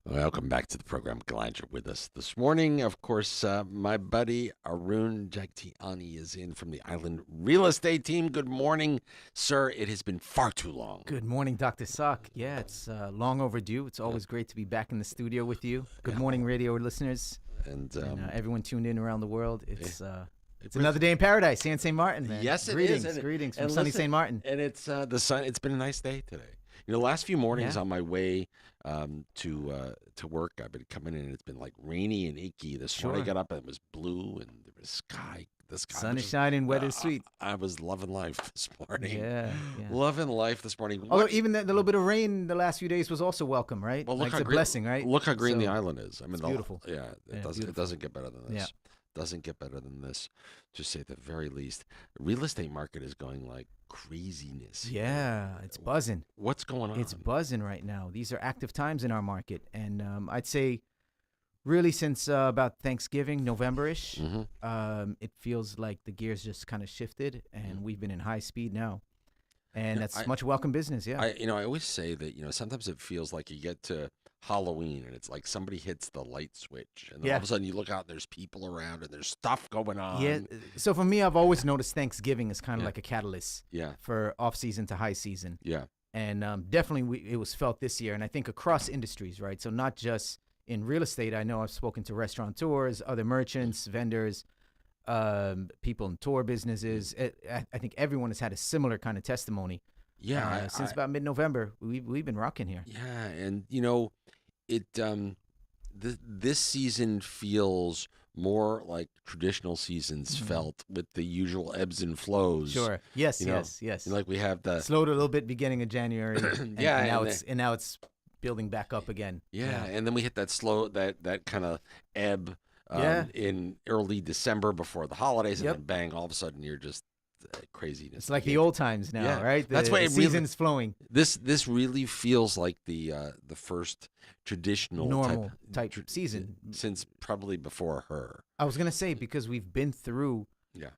Welcome back to the program. Glad you're with us this morning. Of course, my buddy Arun Jagtiani is in from the Island Real Estate Team. Good morning, sir. It has been far too long. Good morning, Dr. Suck. Yeah, it's long overdue. It's always great to be back in the studio with you. Good morning, radio listeners, And, and everyone tuned in around the world. It's it's another day in paradise here in St. Martin, man. Yes, it greetings, is. Greetings from and sunny listen, St. Martin. And it's the sun. It's been a nice day today. You know, the last few mornings Yeah. on my way to work, I've been coming in and it's been like rainy and icky. This morning I Sure. got up and it was blue and there was sky. The sky Sun was is shining, weather's sweet. I was loving life this morning. Yeah, yeah. Loving life this morning. Although What- even the little bit of rain the last few days was also welcome, right? Well, Like, look how it's a green, blessing, right? Look how green the So, island is. I mean, it's beautiful. Yeah, Yeah, it beautiful. doesn't get better than this. Yeah. Doesn't get better than this. To say at the very least, the real estate market is going like craziness. here. Yeah, it's buzzing. What's going on? It's buzzing right now. These are active times in our market, and I'd say, really, since about Thanksgiving, November-ish, hmm it feels like the gears just kind of shifted, and we've been in high speed now, and Yeah, that's much welcome business. Yeah, I always say that sometimes it feels like you get to Halloween and it's like somebody hits the light switch and then all Yeah. of a sudden you look out and there's people around and there's stuff going on. yeah. So for me, I've always noticed Thanksgiving is kind of Yeah. like a catalyst Yeah. for off season to high season, Yeah. and definitely it was felt this year, and I think across industries, right? So not just in real estate. I know I've spoken to restaurateurs, other merchants, vendors, people in tour businesses. I think everyone has had a similar kind of testimony. Yeah. Since about mid-November, we've been rocking here. Yeah, and it this season feels more like traditional seasons felt with the usual ebbs and flows. Sure. Yes. You know, Yes. Like we have the Slowed a little bit beginning of January. And, Yeah, and now it's building back up again. yeah, and then we hit that slow that kind of ebb Yeah. in early December before the holidays, and Yep. then bang, all of a sudden you're just craziness. It's like the begins. old times now, Yeah, right? that's The why it really- season's flowing. This really feels like the first traditional Normal type tr- season. since probably before her. I was gonna say, because we've been through Yeah.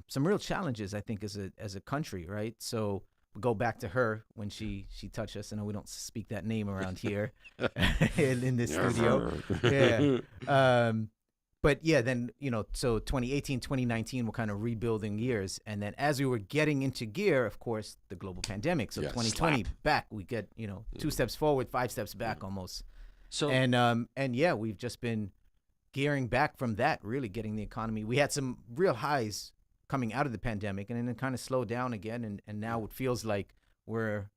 some real challenges, I think, as a country, right? So we go back to her when she touched us. I know we don't speak that name around here in this studio. Yeah. But yeah, then, so 2018, 2019 were kind of rebuilding years. And then as we were getting into gear, of course, the global pandemic. So Yeah, 2020 slap. back, we get, 2 steps forward, 5 steps back almost. So And yeah, we've just been gearing back from that, really getting the economy. We had some real highs coming out of the pandemic, and then it kind of slowed down again. And now it feels like we're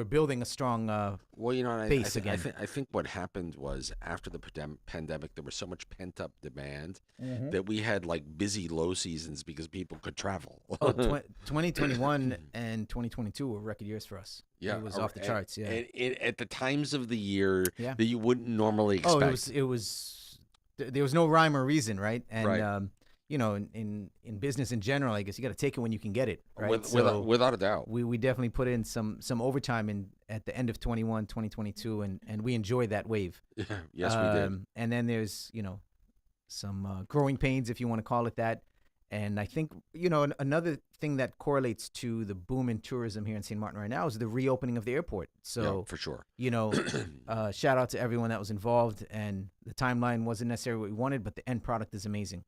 building a strong well, and base again. I think what happened was after the pandemic, there was so much pent up demand Mm-hmm. that we had like busy low seasons because people could travel. Oh, 2021 and 2022 were record years for us. Yeah, It was off the charts, yeah. And at the times of the year Yeah. that you wouldn't normally expect. Oh, there was no rhyme or reason, right? And Right. in business in general, I guess you got to take it when you can get it, right? Without a doubt. we definitely put in some overtime at the end of 2022, and we enjoyed that wave. Yes, we did. And then there's some growing pains, if you want to call it that. And I think another thing that correlates to the boom in tourism here in St. Martin right now is the reopening of the airport. So Yeah, for sure. shout out to everyone that was involved. And the timeline wasn't necessarily what we wanted, but the end product is amazing.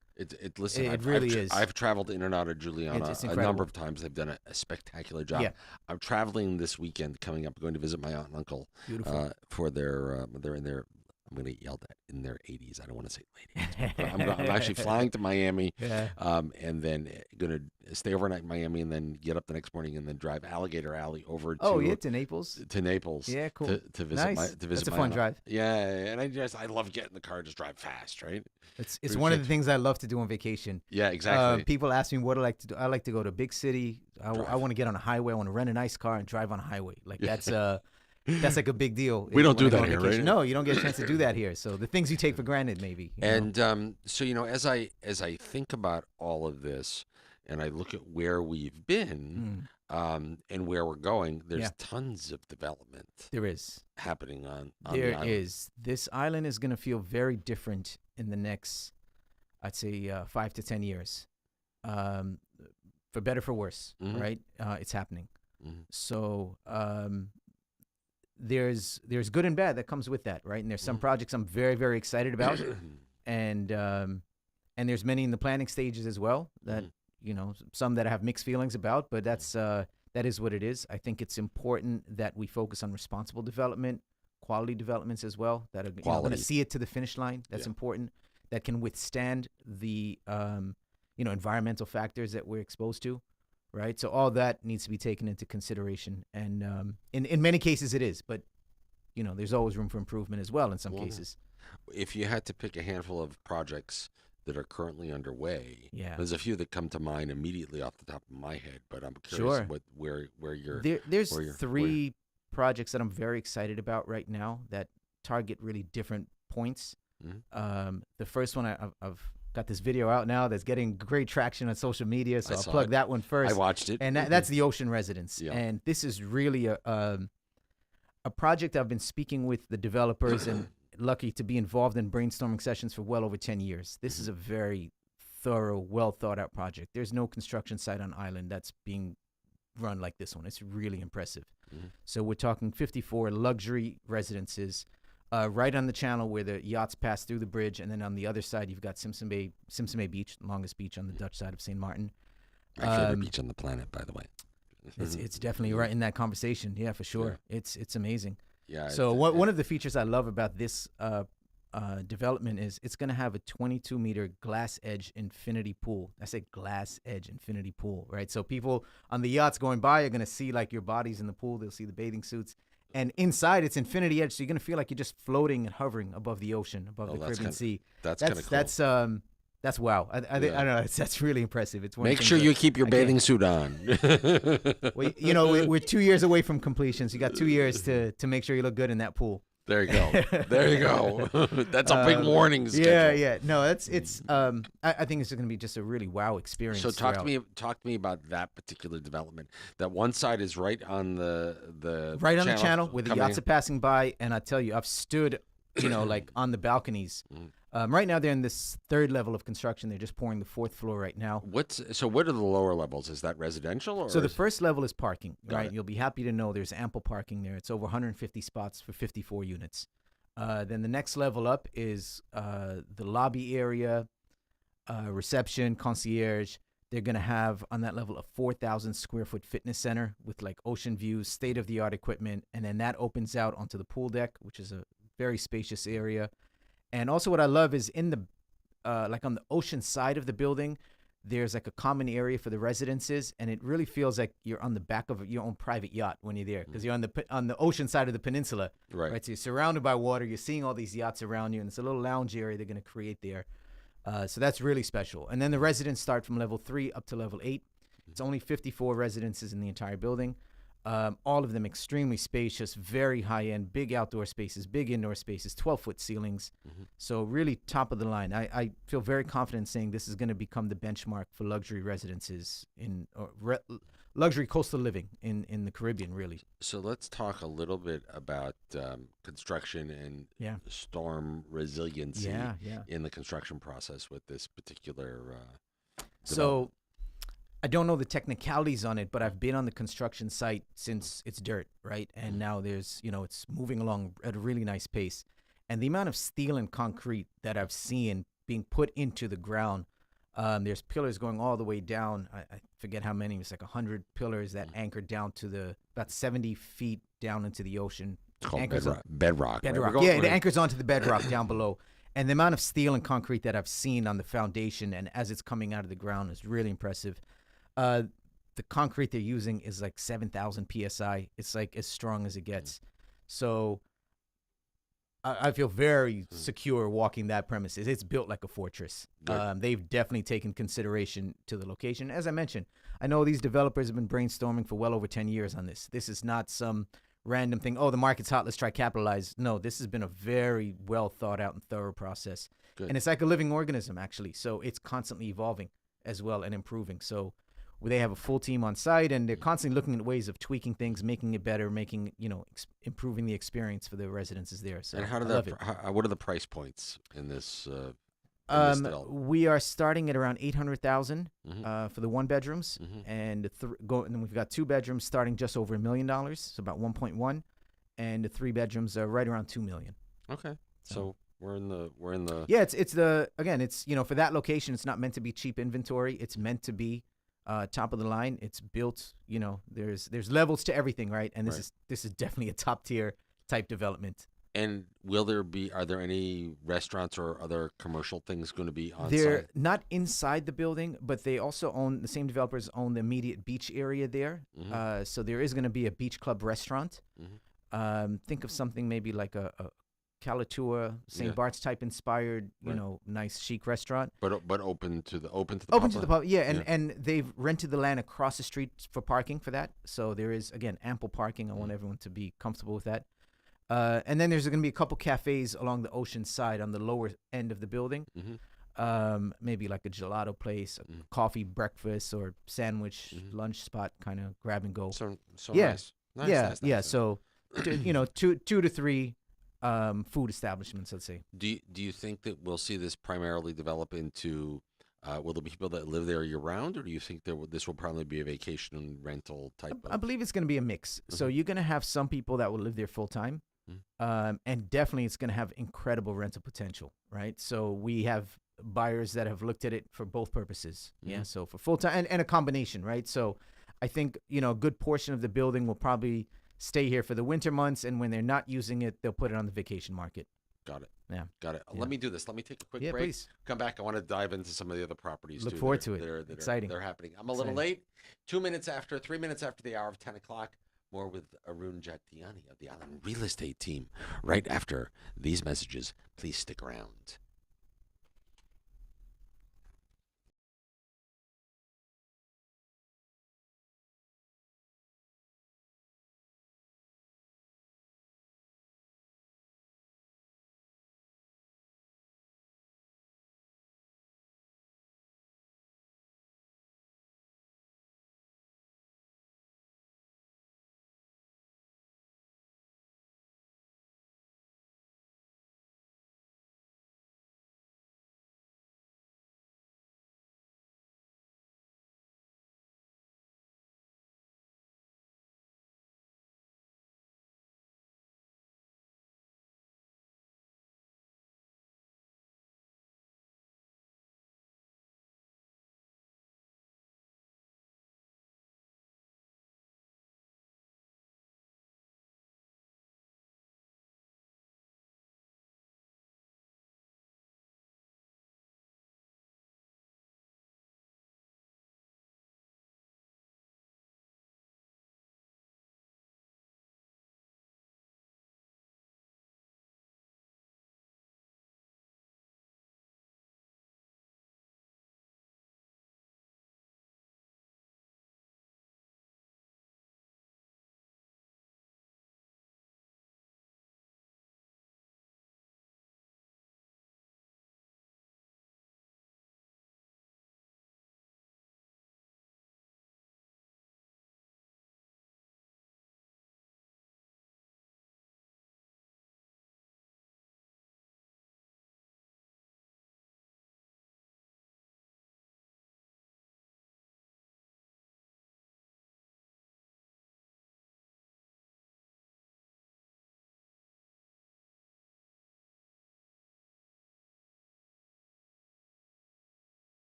Listen, It I've, really I've, is. I've traveled in and out of Juliana It's a incredible. number of times. They've done a spectacular job. Yeah. I'm traveling this weekend, coming up, going to visit my aunt and uncle Beautiful. for their. They're in their. I'm going to get yelled at in their 80s. I don't want to say late 80s. But I'm actually flying to Miami, Yeah. and then going to stay overnight in Miami, and then get up the next morning, and then drive Alligator Alley over Oh, yeah, to Naples. to Naples. Yeah, cool. To visit Nice. my to visit That's a my fun aunt. drive. Yeah, and I love getting in the car, just drive fast, right? It's one of the Appreciate things I love to do on vacation. Yeah, exactly. People ask me what I like to do. I like to go to a big city. I Drive. want to get on a highway. I want to rent a nice car and drive on a highway. Like that's like a big deal. We don't when do I go that on here, vacation. right? No, you don't get a chance to do that here. So the things you take for granted, maybe. you know? And so as I think about all of this, and I look at where we've been, and where we're going, there's Yeah. tons of development There is. happening on the There island. is. This island is going to feel very different in the next, I'd say, 5 to 10 years. For better, for worse, Mhm. right? It's happening. Mhm. So there's good and bad that comes with that, right? And there's some projects I'm very, very excited about, and there's many in the planning stages as well that some that I have mixed feelings about, but that is what it is. I think it's important that we focus on responsible development, quality developments as well, that are going to see it to the finish line. That's important. That can withstand the environmental factors that we're exposed to, right? So all that needs to be taken into consideration, and in many cases it is, but there's always room for improvement as well in some cases. If you had to pick a handful of projects that are currently underway, there's a few that come to mind immediately off the top of my head, but I'm curious where you're. There's three projects that I'm very excited about right now that target really different points. The first one, I've got this video out now that's getting great traction on social media, so I'll plug that one first. I watched it, and that's the Ocean Residence. And this is really a project I've been speaking with the developers and lucky to be involved in brainstorming sessions for well over 10 years. This is a very thorough, well thought out project. There's no construction site on island that's being run like this one. It's really impressive. So we're talking 54 luxury residences right on the channel where the yachts pass through the bridge, and then on the other side you've got Simpson Bay Beach, longest beach on the Dutch side of St. Martin. My favorite beach on the planet, by the way. It's definitely right in that conversation. Yeah, for sure. It's amazing. Yeah. So one of the features I love about this development is it's going to have a 22-meter glass edge infinity pool. I say glass edge infinity pool, right? So people on the yachts going by are going to see like your bodies in the pool. They'll see the bathing suits. And inside, it's infinity edge, so you're going to feel like you're just floating and hovering above the ocean, above the Caribbean Sea. That's kind of cool. That's wow. I don't know. That's really impressive. It's Make sure you keep your bathing suit on. Well, we're 2 years away from completion, so you got 2 years to make sure you look good in that pool. There you go. There you go. That's a big warning schedule. Yeah. No, it's. I think it's going to be just a really wow experience. So talk to me about that particular development. That one side is right on the channel where the yachts are passing by, and I tell you, I've stood, like on the balconies. Right now they're in this third level of construction. They're just pouring the fourth floor right now. What are the lower levels? Is that residential? Or so the first level is parking, right? You'll be happy to know there's ample parking there. It's over 150 spots for 54 units. Then the next level up is the lobby area, reception, concierge. They're going to have on that level a 4,000 square foot fitness center with like ocean views, state-of-the-art equipment. And then that opens out onto the pool deck, which is a very spacious area. And also what I love is in the, like on the ocean side of the building, there's like a common area for the residences, and it really feels like you're on the back of your own private yacht when you're there, because you're on the ocean side of the peninsula, right? So you're surrounded by water, you're seeing all these yachts around you, and it's a little lounge area they're going to create there. So that's really special. And then the residents start from level 3 up to level 8. It's only 54 residences in the entire building. All of them extremely spacious, very high-end, big outdoor spaces, big indoor spaces, 12-foot ceilings. So really top of the line. I feel very confident saying this is going to become the benchmark for luxury residences luxury coastal living in the Caribbean, really. So let's talk a little bit about construction and storm resiliency in the construction process with this particular So I don't know the technicalities on it, but I've been on the construction site since it's dirt, right? And now there's, it's moving along at a really nice pace. And the amount of steel and concrete that I've seen being put into the ground, there's pillars going all the way down. I forget how many. It's like 100 pillars that anchor down to about 70 feet down into the ocean. It's called bedrock. Bedrock. Right? It anchors onto the bedrock down below. And the amount of steel and concrete that I've seen on the foundation and as it's coming out of the ground is really impressive. The concrete they're using is like 7,000 PSI. It's like as strong as it gets. So I feel very secure walking that premises. It's built like a fortress. They've definitely taken consideration to the location. As I mentioned, I know these developers have been brainstorming for well over 10 years on this. This is not some random thing. Oh, the market's hot, let's try capitalize. No, this has been a very well thought out and thorough process. Good. And it's like a living organism, actually. So it's constantly evolving as well and improving. So they have a full team on site, and they're constantly looking at ways of tweaking things, making it better, improving the experience for the residents there. So and what are the price points in this? We are starting at around 800,000 for the 1 bedrooms, and then we've got 2 bedrooms starting just over $1 million, so about 1.1, and the 3 bedrooms are right around 2 million. Okay. So we're in the Yeah, it's the again, it's for that location, it's not meant to be cheap inventory. It's meant to be top of the line. It's built, there's levels to everything, right? And this is definitely a top tier type development. And are there any restaurants or other commercial things going to be on They're site? not inside the building, but they also the same developers own the immediate beach area there. So there is going to be a beach club restaurant. Think of something maybe like a Calatua, St. Bart's type inspired, nice chic restaurant. But open to the Open public? to the public, yeah. And they've rented the land across the street for parking for that. So there is, again, ample parking. I want everyone to be comfortable with that. And then there's going to be a couple cafes along the ocean side on the lower end of the building. Maybe like a gelato place, a coffee, breakfast, or sandwich lunch spot, kind of grab and go. So yeah, nice. Yeah. So, 2 to 3 food establishments, let's say. Do you think that we'll see this primarily develop into? Will there be people that live there year round, or do you think this will probably be a vacation rental type? I believe it's going to be a mix. So you're going to have some people that will live there full time. And definitely it's going to have incredible rental potential, right? So we have buyers that have looked at it for both purposes. Yeah. So for full time and a combination, right? So I think, a good portion of the building will probably stay here for the winter months. And when they're not using it, they'll put it on the vacation market. Got it. Yeah. Got it. Yeah. Let me do this. Let me take a quick Yeah, break. please. Come back. I want to dive into some of the other properties. Look too, forward to it. That Exciting. They're happening. I'm a little late. 3 minutes after the hour of 10 o'clock. More with Arun Jagtiani of the Island Real Estate Team right after these messages. Please stick around.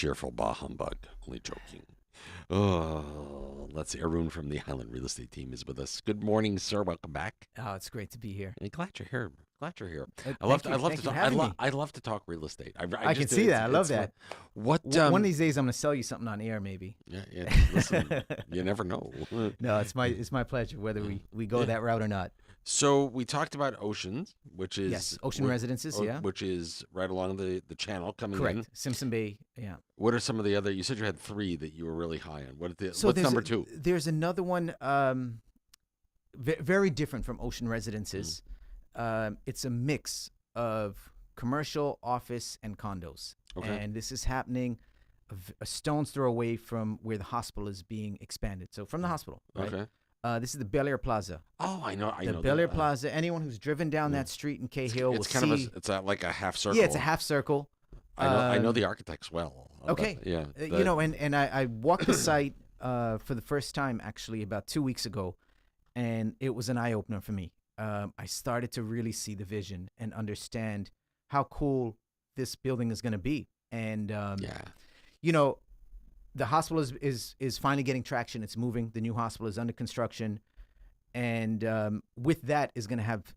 cheerful bah humbug. Only joking. Oh, let's see. Arun from the Highland Real Estate Team is with us. Good morning, sir. Welcome back. Oh, it's great to be here. And glad you're here. Glad you're here. I love to talk. I love to talk real estate. I can see that. I love that. What? One of these days, I'm going to sell you something on air, maybe. Yeah. Listen, you never know. No, it's my pleasure, whether we go that route or not. So we talked about Oceans, which is Ocean Residences, which is right along the channel coming in. Correct. Simpson Bay, yeah. What are some of the other? You said you had 3 that you were really high on. What's number 2? There's another one, very different from Ocean Residences. It's a mix of commercial, office, and condos. Okay. And this is happening a stone's throw away from where the hospital is being expanded. So from the hospital, right? Okay. This is the Bel Air Plaza. Oh, I know. The Bel Air Plaza. Anyone who's driven down that street in Cahill will see. It's like a half circle. Yeah, it's a half circle. I know the architects well. Okay. Yeah. And I walked the site for the first time actually about 2 weeks ago, and it was an eye opener for me. I started to really see the vision and understand how cool this building is going to be. And the hospital is finally getting traction. It's moving. The new hospital is under construction, and with that is going to have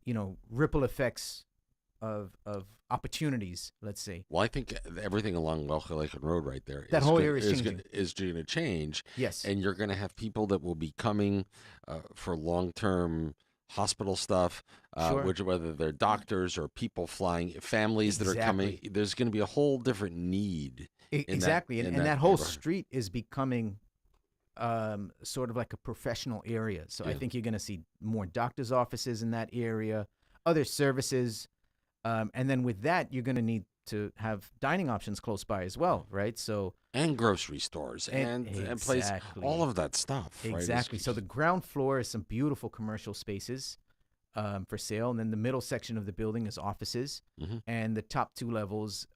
ripple effects of opportunities. Let's say. Well, I think everything along Welcome Road right there. That whole area is changing. Is going to change. Yes. And you're going to have people that will be coming for long-term hospital stuff, Sure. which whether they're doctors or people flying, families that are coming. There's going to be a whole different need. Exactly, and that whole street is becoming sort of like a professional area. So I think you're going to see more doctors' offices in that area, other services, and then with that, you're going to need to have dining options close by as well, right? So and grocery stores and place all of that stuff. Exactly. Right? So the ground floor is some beautiful commercial spaces for sale, and then the middle section of the building is offices, and the top 2 levels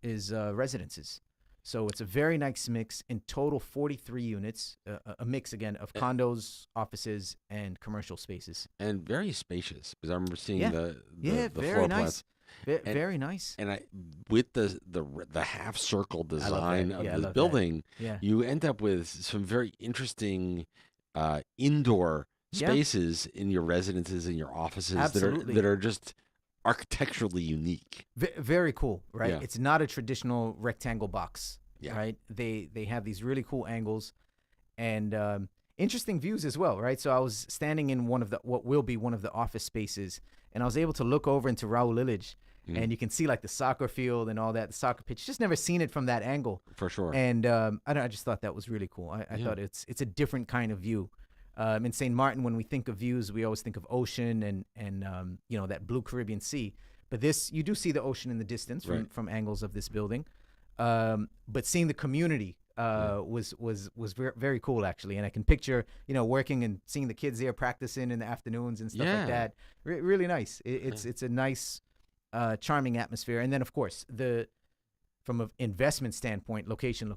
is residences. So it's a very nice mix. In total, 43 units, a mix, again, of condos, offices, and commercial spaces. And very spacious, because I remember seeing the very floor nice. plans. Very nice. And with the half circle design of this building, Yeah. you end up with some very interesting indoor spaces in your residences and your offices that are just architecturally unique. Very cool, right? Yeah. It's not a traditional rectangle box, right? They have these really cool angles and interesting views as well, right? So I was standing in what will be one of the office spaces, and I was able to look over into Raul Lillage, and you can see like the soccer field and all that, the soccer pitch. Just never seen it from that angle. For sure. And I just thought that was really cool. I thought it's a different kind of view. In St. Martin, when we think of views, we always think of ocean and that blue Caribbean Sea. But this, you do see the ocean in the distance from angles of this building. But seeing the community was very cool, actually. And I can picture working and seeing the kids there practicing in the afternoons and stuff like that. Really nice. It's a nice, charming atmosphere. And then of course from an investment standpoint, location.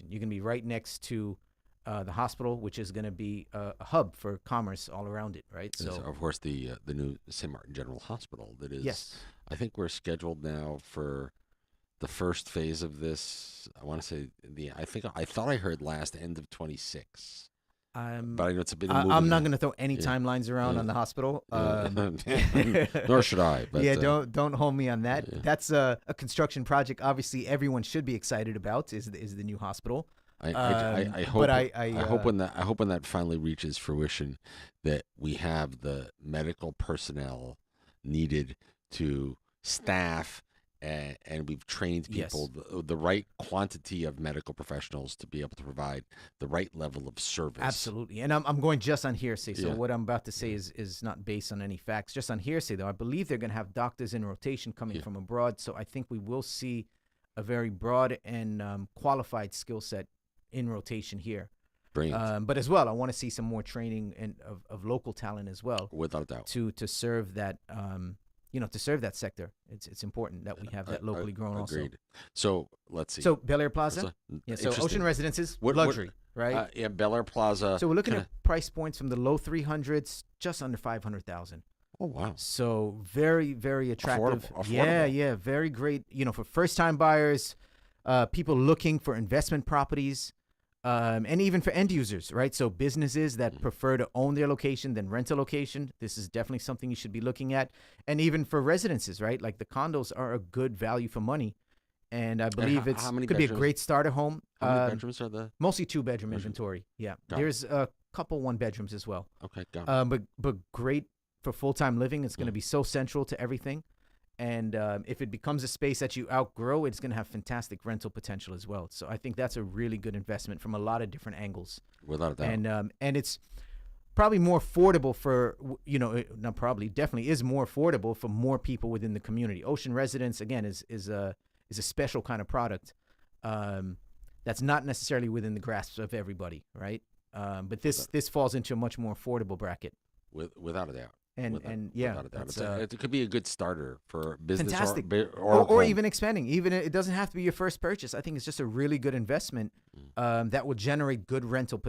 You're gonna be right next to the hospital, which is going to be a hub for commerce all around it, right? So, of course, the new St. Martin General Hospital that is. Yes. I think we're scheduled now for the first phase of this. I want to say I thought I heard last end of 26. But I know it's a bit. I'm not going to throw any timelines around on the hospital. Nor should I. But, don't hold me on that. That's a construction project. Obviously, everyone should be excited about is the new hospital. I hope when that finally reaches fruition, that we have the medical personnel needed to staff, and we've trained people the right quantity of medical professionals to be able to provide the right level of service. Absolutely, and I'm going just on hearsay. So what I'm about to say is not based on any facts, just on hearsay. Though I believe they're going to have doctors in rotation coming from abroad. So I think we will see a very broad and qualified skill set in rotation here. Brilliant. But as well, I want to see some more training of local talent as well. Without a doubt. To serve that, to serve that sector. It's important that we have that locally grown agreed. also. So let's see. So Bel Air Plaza. So Ocean Residences, luxury, right? Bel Air Plaza. So we're looking at price points from the low 300s, just under 500,000. Oh, wow. So very, very attractive. Affordable. Yeah, very great. For first-time buyers, people looking for investment properties, and even for end users, right? So businesses that prefer to own their location than rent a location, this is definitely something you should be looking at. And even for residences, right? Like the condos are a good value for money. And I believe how many could be a bedrooms? great starter home. How many bedrooms are the? Mostly 2-bedroom inventory. Yeah. Got it. There's a couple 1-bedrooms as well. Okay, got it. But great for full-time living. It's going to be so central to everything. And if it becomes a space that you outgrow, it's going to have fantastic rental potential as well. So I think that's a really good investment from a lot of different angles. Without a doubt. And it's probably more affordable for, not probably, definitely is more affordable for more people within the community. Ocean Residence, again, is a special kind of product that's not necessarily within the grasp of everybody, right? But this falls into a much more affordable bracket. Without a doubt. And yeah, it could be a good starter for business fantastic. or even expanding. Even it doesn't have to be your first purchase. I think it's just a really good investment that will generate good rental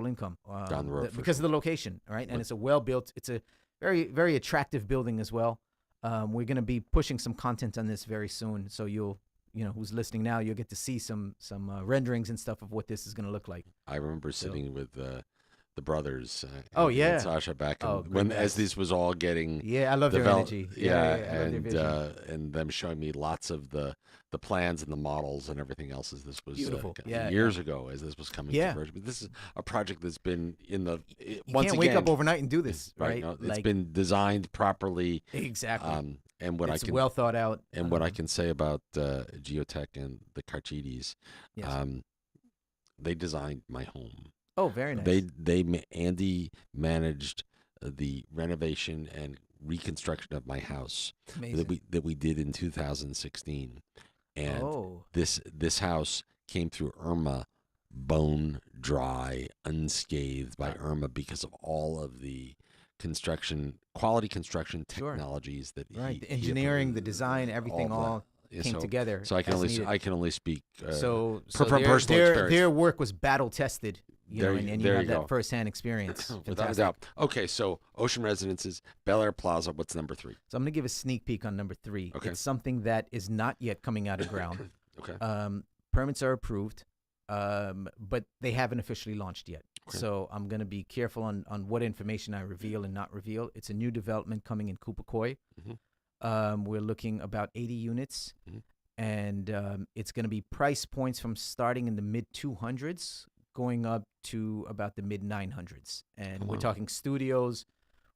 income down the road because of the location, right? And it's a well built. It's a very, very attractive building as well. We're going to be pushing some content on this very soon, so who's listening now, you'll get to see some renderings and stuff of what this is going to look like. I remember sitting with the brothers. And Sasha back as this was all getting. Yeah, I love their energy. And them showing me lots of the plans and the models and everything else as this was beautiful. Years ago as this was coming to fruition. But this is a project that's been in the you can't wake up overnight and do this, right? No, it's been designed properly. Exactly. And it's well thought out. And what I can say about Geotech and the Carchidis, they designed my home. Oh, very nice. Andy managed the renovation and reconstruction of my house that we did in 2016, and this house came through Irma, bone dry, unscathed by Irma because of all of the quality construction technologies that the engineering, the design, everything all came together. So I can only speak so from personal experience. Their work was battle tested. And you have that go. firsthand experience. Without a doubt. Okay, so Ocean Residences, Bel Air Plaza. What's number 3? So I'm going to give a sneak peek on number 3. Okay. It's something that is not yet coming out of ground. Okay. Permits are approved, but they haven't officially launched yet. Okay. So I'm going to be careful on what information I reveal and not reveal. It's a new development coming in Kupakoi. Mm-hmm. We're looking about 80 units. Mm-hmm. And it's going to be price points from starting in the mid-200s going up to about the mid-900s. And we're talking studios,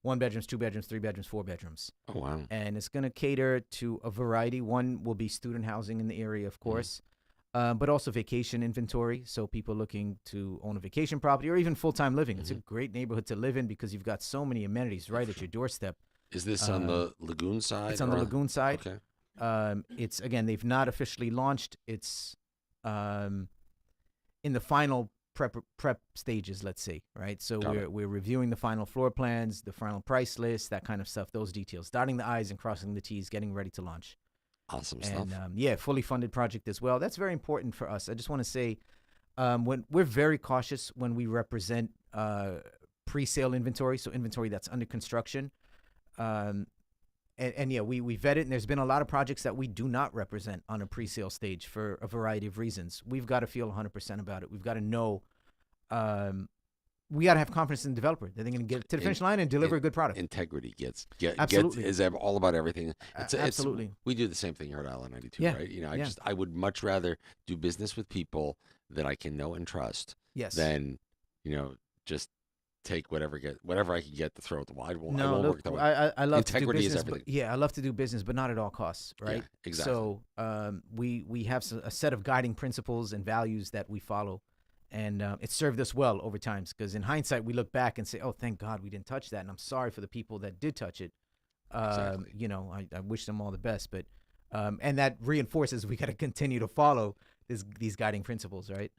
1 bedrooms, 2 bedrooms, 3 bedrooms, 4 bedrooms. Oh, wow. And it's going to cater to a variety. One will be student housing in the area, of course, but also vacation inventory. So people looking to own a vacation property or even full-time living. It's a great neighborhood to live in because you've got so many amenities right at your doorstep. Is this on the lagoon side? It's on the lagoon side. Okay. It's, again, they've not officially launched. It's in the final prep stages, let's say, right? So we're reviewing the final floor plans, the final price list, that kind of stuff, those details, dotting the I's and crossing the T's, getting ready to launch. Awesome stuff. And fully funded project as well. That's very important for us. I just want to say, when we're very cautious when we represent pre-sale inventory, so inventory that's under construction. We vet it, and there's been a lot of projects that we do not represent on a pre-sale stage for a variety of reasons. We've got to feel 100% about it. We've got to know, we got to have confidence in the developer that they're going to get to the finish line and deliver a good product. Integrity absolutely is all about everything. Absolutely. We do the same thing here at Island 92, right? I would much rather do business with people that I can know and trust than, just take whatever I can get to throw at the wall. I won't work that way. I love integrity to do business, is everything. I love to do business, but not at all costs, right? Yeah, exactly. So we have a set of guiding principles and values that we follow, and it's served us well over time. Because in hindsight, we look back and say, "Oh, thank God we didn't touch that," and I'm sorry for the people that did touch it. Exactly. I wish them all the best, but and that reinforces we got to continue to follow these guiding principles, right?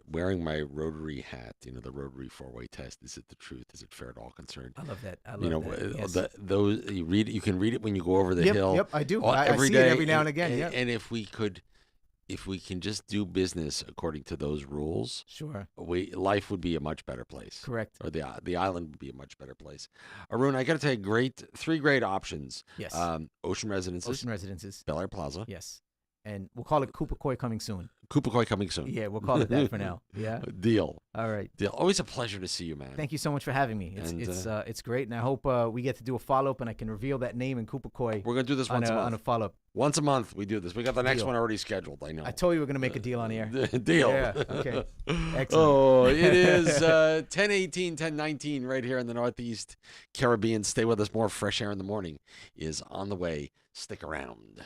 Wearing my Rotary hat, the Rotary 4-way test. Is it the truth? Is it fair to all concerned? I love that. I love that. Yes. Those you read. You can read it when you go over the hill. Yep, I do. I see it every now and again. Yeah. And if we can just do business according to those rules, sure, life would be a much better place. Correct. Or the island would be a much better place. Arun, I got to tell you, 3 great options. Yes. Ocean Residences. Bel Air Plaza. Yes. and we'll call it Cooper Koi coming soon. Cooper Koi coming soon. Yeah, we'll call it that for now. Yeah. Deal. All right. Deal. Always a pleasure to see you, man. Thank you so much for having me. It's great, and I hope we get to do a follow up, and I can reveal that name in Cooper Koi. We're gonna do this once a month. On a follow up. Once a month we do this. We got the next Deal. one already scheduled. I know. I told you we're gonna make a deal on the air. Deal. Yeah. Okay. Excellent. Oh, it is 10:18, 10:19 right here in the Northeast Caribbean. Stay with us. More fresh air in the morning is on the way. Stick around.